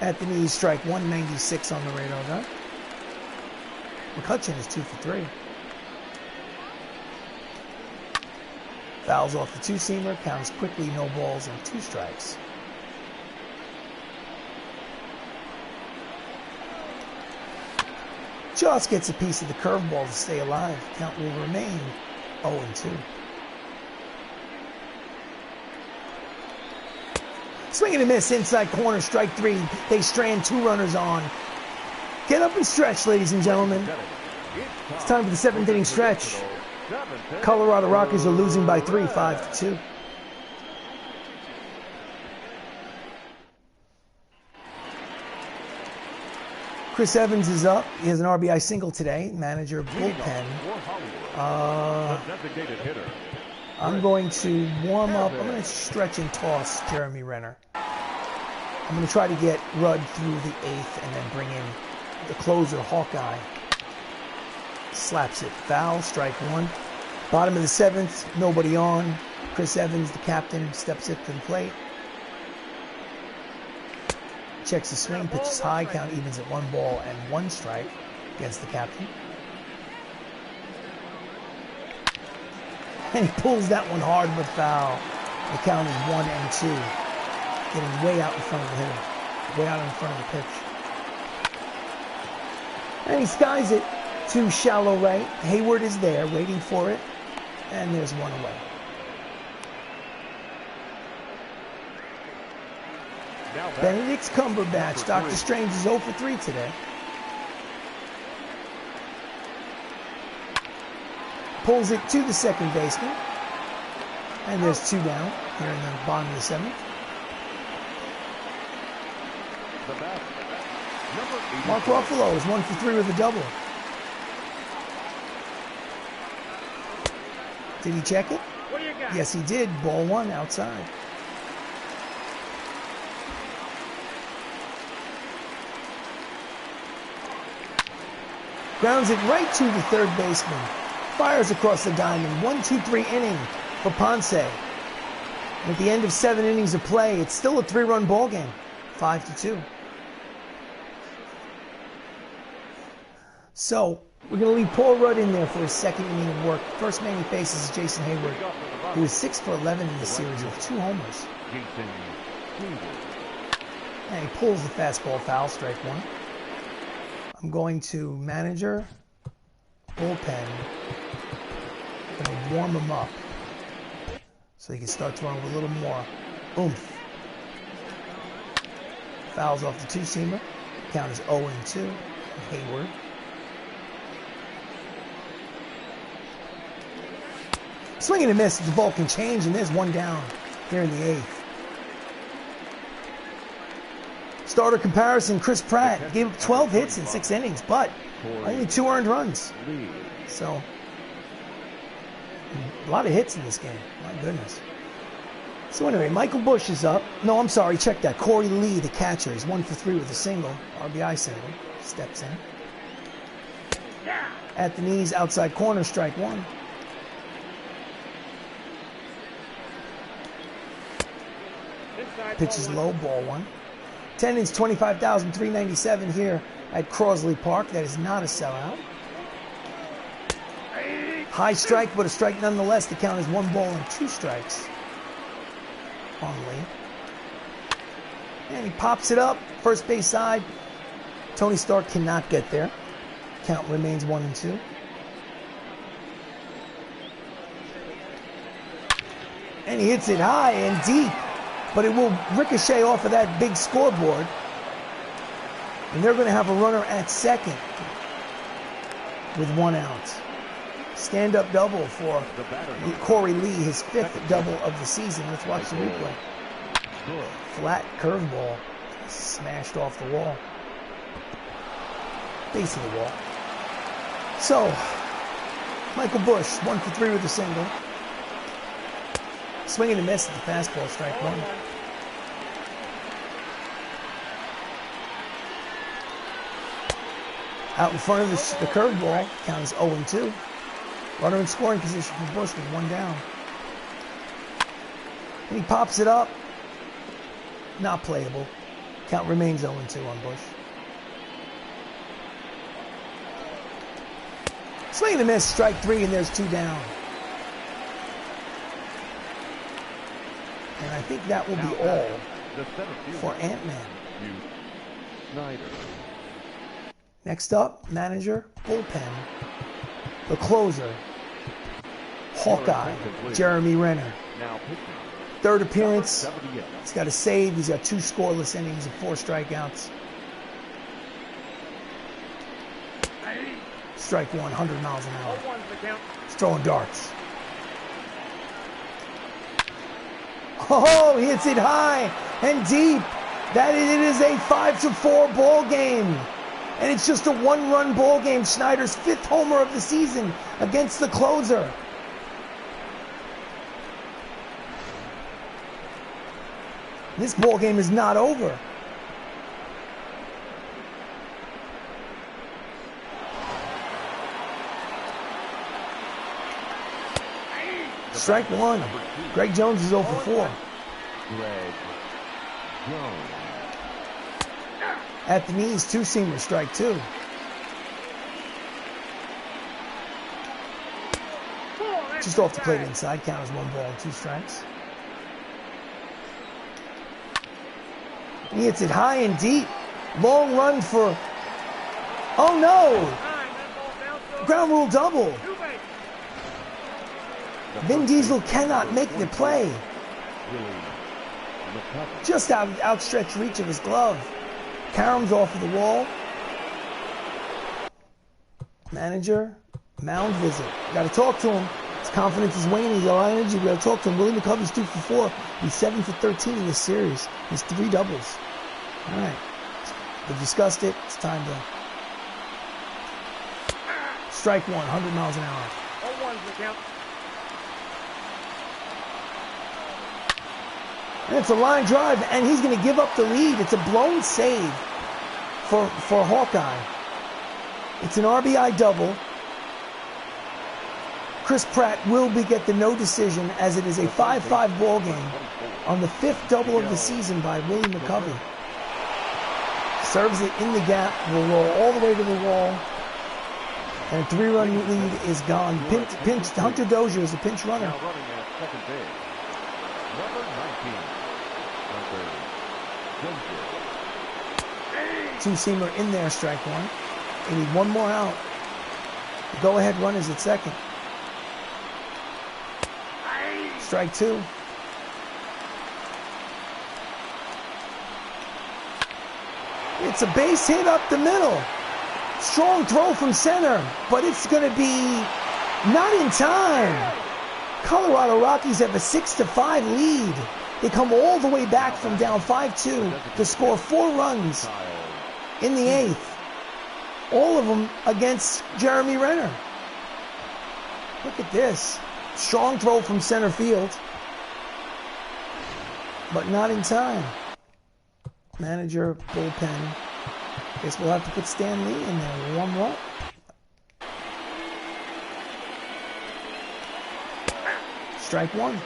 At the knees, strike 196 on the radar gun. McCutchen is 2 for 3. Fouls off the 2-seamer, counts quickly, no balls and 2 strikes. Just gets a piece of the curveball to stay alive. Count will remain 0-2. Swing and a miss, inside corner, strike 3. They strand 2 runners on. Get up and stretch, ladies and gentlemen. It's time for the 7th inning stretch. Colorado Rockies are losing by 3, 5-2. Chris Evans is up. He has an RBI single today. Manager bullpen. I'm going to warm up. I'm going to stretch and toss Jeremy Renner. I'm going to try to get Rudd through the 8th and then bring in the closer, Hawkeye. Slaps it. Foul, strike 1. Bottom of the 7th, nobody on. Chris Evans, the captain, steps up to the plate. Checks the swing, pitches high, count evens at 1 ball and 1 strike against the captain. And he pulls that one hard but foul. The count is 1-2. Getting way out in front of the hitter. Way out in front of the pitch. And he skies it to shallow right. Hayward is there waiting for it. And there's 1 away. Benedict Cumberbatch. Dr. Strange is 0 for 3 today. Pulls it to the second baseman. And there's 2 down here in the bottom of the 7th. Mark Ruffalo is 1 for 3 with a double. Did he check it? What do you got? Yes, he did. Ball 1 outside. Grounds it right to the 3rd baseman. Fires across the diamond. 1-2-3 inning for Ponce. And at the end of 7 innings of play, it's still a 3-run ball game. 5-2. So we're going to leave Paul Rudd in there for his 2nd inning of work. First man he faces is Jason Hayward, who is 6 for 11 in the series with 2 homers. And he pulls the fastball foul, strike 1. I'm going to manager, bullpen, Gonna warm him up so he can start throwing with a little more oomph. Fouls off the two-seamer. Count is 0-2. Hayward. Swing and a miss. The ball can change, and there's one down here in the 8th. Starter comparison, Chris Pratt gave up 12 hits in 6 innings, but only 2 earned runs. So, a lot of hits in this game. My goodness. So anyway, Michael Busch is up. No, I'm sorry, check that. Corey Lee, the catcher, is 1 for 3 with a single. RBI single. Steps in. At the knees, outside corner, strike 1. Pitch is low, ball 1. Attendance 25,397 here at Crosley Park. That is not a sellout. High strike, but a strike nonetheless. The count is 1 ball and 2 strikes on Lee. And he pops it up. First base side. Tony Stark cannot get there. Count remains 1-2. And he hits it high and deep. But it will ricochet off of that big scoreboard. And they're going to have a runner at second with 1 out. Stand-up double for Corey Lee, his 5th double of the season. Let's watch the replay. Flat curveball. Smashed off the wall. Base of the wall. So, Michael Busch, 1 for 3 with a single. Swing and a miss at the fastball, strike 1. Out in front of the curveball, count is 0-2. Runner in scoring position for Busch with 1 down. And he pops it up. Not playable. Count remains 0-2 on Busch. Swing and a miss, strike 3, and there's 2 down. And I think that will be all for Ant-Man. Next up, manager, bullpen, the closer, Hawkeye, Jeremy Renner. 3rd appearance, he's got a save, he's got 2 scoreless innings and 4 strikeouts. Strike 1, 100 miles an hour. He's throwing darts. Oh, he hits it high and deep. That it is a 5-4 ball game. And it's just a 1-run ball game. Schneider's 5th homer of the season against the closer. This ball game is not over. Strike 1. Greg Jones is 0 for 4. Greg Jones. At the knees, 2-seamer, strike 2. Just off the plate inside, count is 1 ball and 2 strikes. And he hits it high and deep. Long run for... Oh no! Ground rule double. Vin Diesel cannot make the play. Just out of the outstretched reach of his glove. Karam's off of the wall. Manager, mound visit. Got to talk to him. His confidence is waning. He's got energy. We got to talk to him. Willie McCovey's 2 for 4. He's 7 for 13 in this series. He's 3 doubles. All right. We've discussed it. It's time to strike 1, 100 miles an hour. 0-1's the count. And it's a line drive, and he's going to give up the lead. It's a blown save for Hawkeye. It's an RBI double. Chris Pratt will get the no decision, as it is a 5-5 ball game on the 5th double of the season by Willie McCovey. Serves it in the gap, will roll all the way to the wall, and a 3-run lead is gone. Pinch, Hunter Dozier is a pinch runner. Now running at second base. Number 19. 2-seamer in there, strike 1. They need 1 more out. The go-ahead run is at second. strike two. It's a base hit up the middle. Strong throw from center, but it's going to be not in time. Colorado Rockies have a 6-5 lead. They come all the way back from down 5-2 to score 4 runs in the 8th. All of them against Jeremy Renner. Look at this. Strong throw from center field, but not in time. Manager, bullpen. Guess we'll have to put Stan Lee in there. Warm up. Strike one.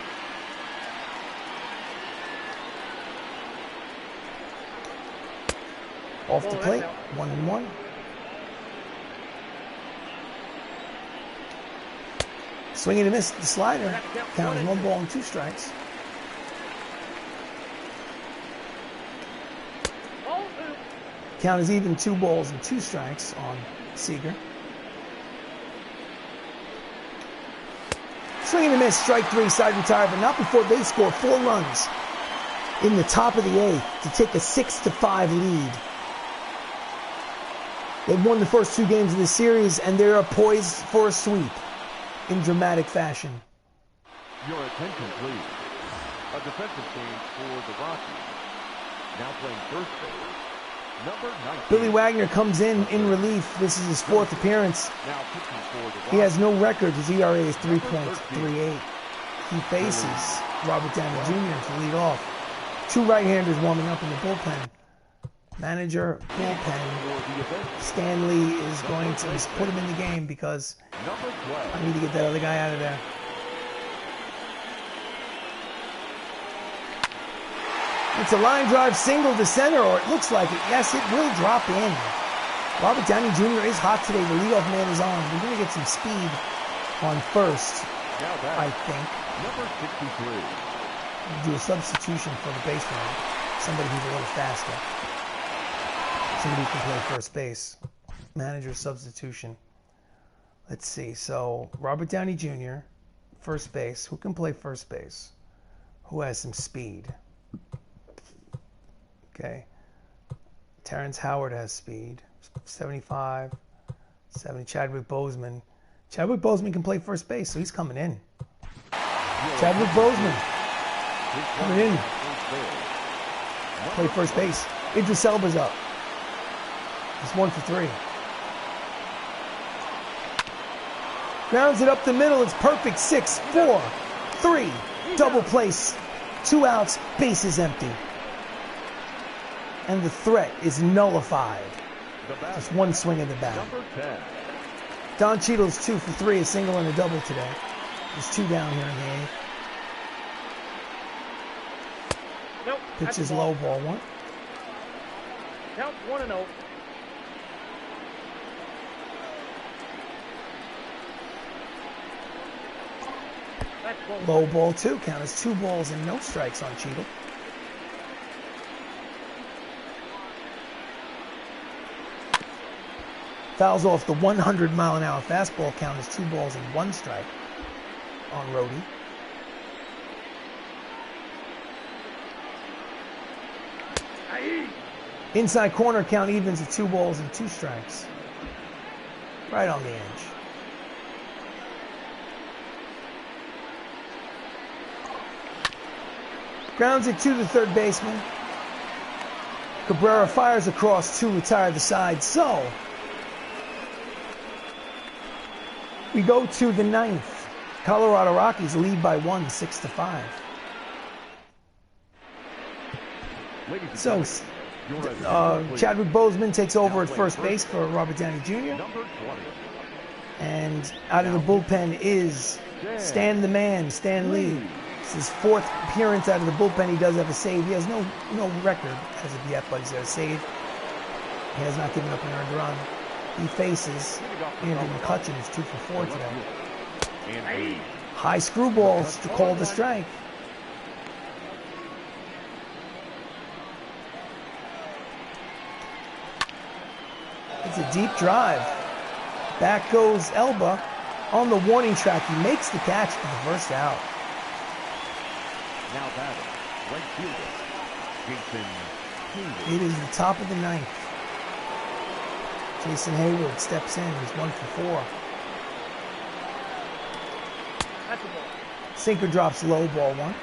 Off the plate. 1-1. Swing and a miss. The slider. Count as 1 ball and 2 strikes. Count is even 2 balls and 2 strikes on Seager. Swing and a miss, strike 3, side retire, but not before they score 4 runs in the top of the 8th to take a 6-5 lead. They've won the first 2 games of the series, and they are poised for a sweep in dramatic fashion. Your attention, please. A defensive change for the Rockies. Now playing first base. Number 19. Billy Wagner comes in relief. This is his 4th appearance. He has no record. His ERA is 3.38. He faces Robert Downey Jr. to lead off. 2 right-handers warming up in the bullpen. Manager, bullpen. Stanley is going to put him in the game because I need to get that other guy out of there. It's a line drive single to center, or it looks like it. Yes, it will drop in. Robert Downey Jr. is hot today. The leadoff man is on. We're going to get some speed on first, I think. Number 63. Do a substitution for the baseman. Somebody who's a little faster. Somebody who can play first base. Manager substitution. Let's see. So, Robert Downey Jr., first base. Who can play first base? Who has some speed? Okay. Terrence Howard has speed. 75. 70. Chadwick Boseman. Chadwick Boseman can play first base, so he's coming in. Chadwick Boseman. Coming in. Play first base. Idris Elba's up. He's 1 for 3. Grounds it up the middle. It's perfect. 6, 4, 3. Double place. 2 outs. Bases empty. And the threat is nullified. Just 1 swing of the bat. Don Cheadle's 2 for 3, a single and a double today. There's 2 down here in the 8th. Nope. Pitch is low, ball 1. Count 1-0. Low, ball 2. Count is 2 balls and no strikes on Cheadle. Fouls off the 100-mile-an-hour fastball. Count is 2 balls and 1 strike on Rhodey. Inside corner, count evens at 2 balls and 2 strikes. Right on the edge. Grounds it to the third baseman. Cabrera fires across to retire the side. So, we go to the 9th. Colorado Rockies lead by 1, 6-5. So, Chadwick Boseman takes over at first base for Robert Downey Jr. And out of the bullpen is Stan the Man, Stan Lee. It's his 4th appearance out of the bullpen. He does have a save. He has no record as of yet, but he's got a save. He has not given up an earned run. He faces Andrew McCutchen, who's 2 for 4 today. High screwballs to call the strike. It's a deep drive. Back goes Elba on the warning track. He makes the catch for the first out. Now batting, right fielder, Jason Hayward. It is the top of the ninth. Jason Hayward steps in. He's 1 for 4. That's a ball. Sinker drops low, ball 1.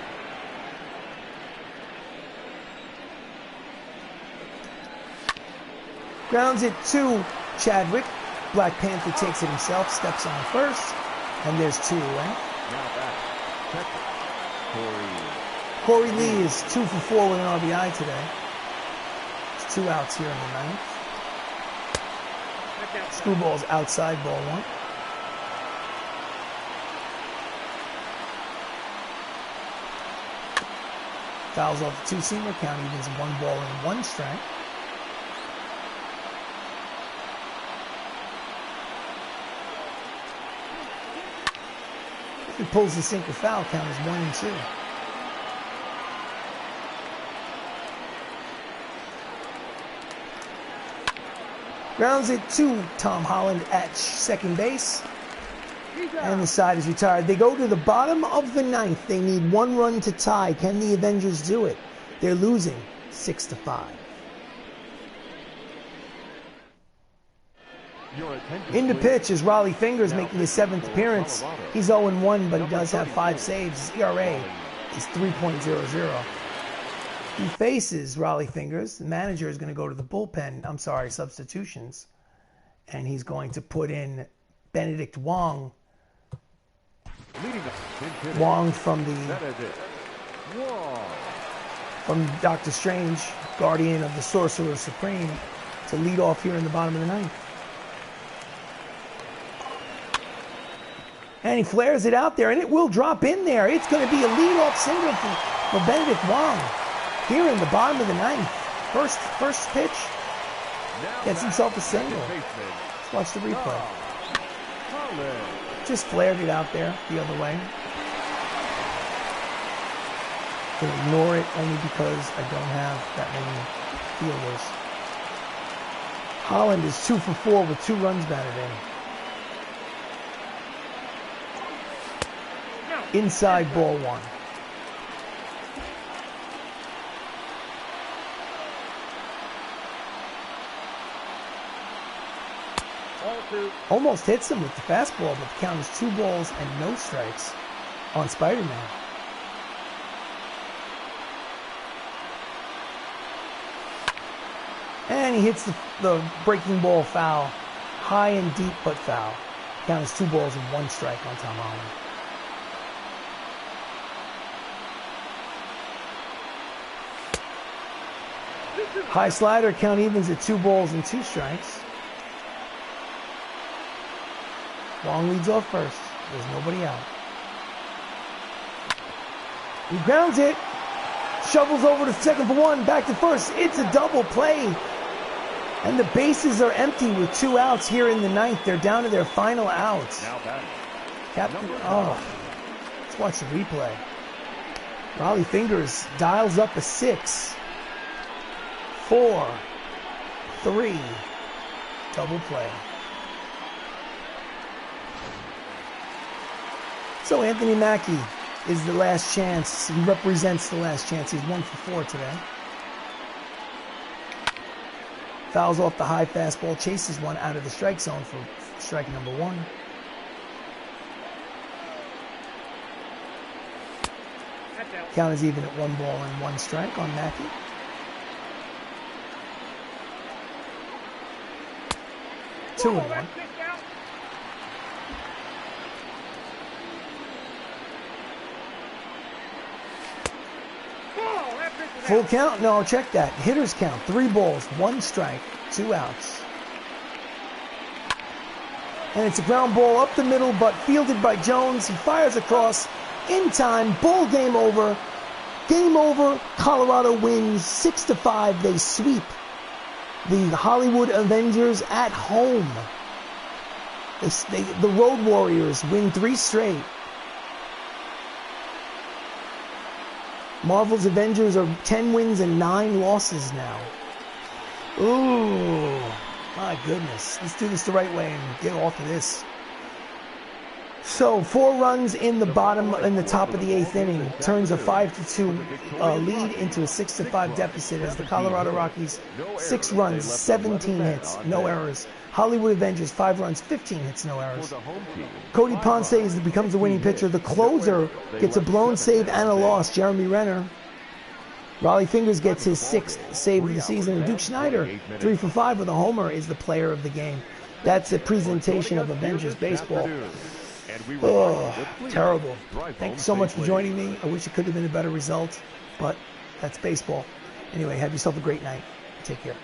Grounds it to Chadwick. Black Panther takes it himself, steps on first, and there's 2 away. Now back, catcher, Corey Lee is 2 for 4 with an RBI today. There's 2 outs here in the ninth. That's outside. Screwball's outside, ball 1. Fouls off the 2-seamer, count evens 1 ball and 1 strike. If he pulls the sinker foul, count is 1 and 2. Grounds it to Tom Holland at second base. And the side is retired. They go to the bottom of the ninth. They need 1 run to tie. Can the Avengers do it? They're losing 6-5. In the pitch is Raleigh Fingers making his 7th appearance. He's 0-1, but he does have 5 saves. His ERA is 3.00. He faces Raleigh Fingers. The manager is going to go to the bullpen. I'm sorry, substitutions. And he's going to put in Benedict Wong. Wong from Doctor Strange, Guardian of the Sorcerer Supreme, to lead off here in the bottom of the ninth. And he flares it out there, and it will drop in there. It's going to be a leadoff single for Benedict Wong here in the bottom of the ninth. First pitch, gets himself a single. Let's watch the replay. Just flared it out there the other way. Gonna ignore it only because I don't have that many fielders. Holland is 2 for 4 with 2 runs batted in. Inside, ball 1. Almost hits him with the fastball, but the count is 2 balls and no strikes on Spider-Man. And he hits the breaking ball foul. High and deep, but foul. Count is 2 balls and 1 strike on Tom Holland. High slider, count evens at 2 balls and 2 strikes. Wong leads off first. There's nobody out. He grounds it. Shovels over to second for 1. Back to first. It's a double play. And the bases are empty with 2 outs here in the ninth. They're down to their final outs. Captain, let's watch the replay. Raleigh Fingers dials up a 6, 4, 3. Double play. So Anthony Mackie is the last chance. He represents the last chance. He's 1 for 4 today. Fouls off the high fastball, chases one out of the strike zone for strike number 1. Count is even at 1 ball and 1 strike on Mackie. Two and 1. Full count? No, check that. Hitters count. 3 balls, 1 strike, 2 outs. And it's a ground ball up the middle, but fielded by Jones. He fires across in time. Ball game over. Game over. Colorado wins 6-5. They sweep the Hollywood Avengers at home. The Road Warriors win 3 straight. Marvel's Avengers are 10 wins and 9 losses now. Ooh, my goodness. Let's do this the right way and get off of this. So 4 runs in the top of the 8th inning turns a 5-2 lead into a 6-5 deficit as the Colorado Rockies 6 runs, 17 hits, no errors. Hollywood Avengers 5 runs, 15 hits, no errors. Cody Ponce becomes the winning pitcher. The closer gets a blown save and a loss, Jeremy Renner. Raleigh Fingers gets his 6th save of the season. And Duke Schneider, 3 for 5 with a homer, is the player of the game. That's a presentation of Avengers baseball. Oh, terrible. Thank you so much for joining me. I wish it could have been a better result, but that's baseball. Anyway, have yourself a great night. Take care.